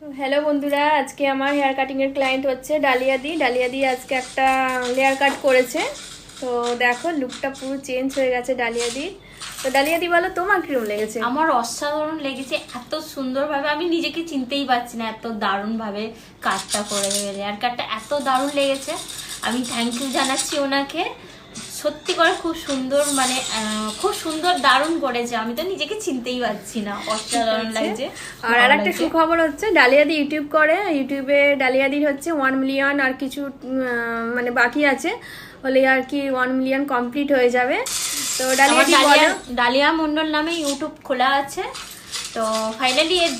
Hello বন্ধুরা, আজকে আমার হেয়ার কাটিং এর ক্লায়েন্ট হচ্ছে ডালিয়া দি আজকে একটা লেয়ার কাট করেছে। তো দেখো লুকটা পুরো চেঞ্জ হয়ে গেছে ডালিয়া দি। তো ডালিয়া দি বলো তোমার কিরকম লেগেছে? আমার অসাধারণ লেগেছে, এত সুন্দরভাবে আমি নিজেকে চিনতেই পারছি না, এত দারুণভাবে কাজটা করে দেবে। হেয়ার কাটটা এত দারুণ লেগেছে, আমি থ্যাংক ইউ জানাচ্ছি ওনাকে। সত্যি করে খুব সুন্দর, মানে খুব সুন্দর দারুণ করেছে, আমি তো নিজেকে চিনতেই পারছি না, অসাধারণ লাগছে। আর আরেকটা সুখবর হচ্ছে ডালিয়া দি ইউটিউব করে, ইউটিউবে ডালিয়া দির হচ্ছে 1 মিলিয়ন আর কিছু মানে বাকি আছে, হলে আর কি 1 মিলিয়ন কমপ্লিট হয়ে যাবে। তো ডালিয়া ডালিয়া মন্ডল নামে ইউটিউব খোলা আছে। তো ফাইনালি এর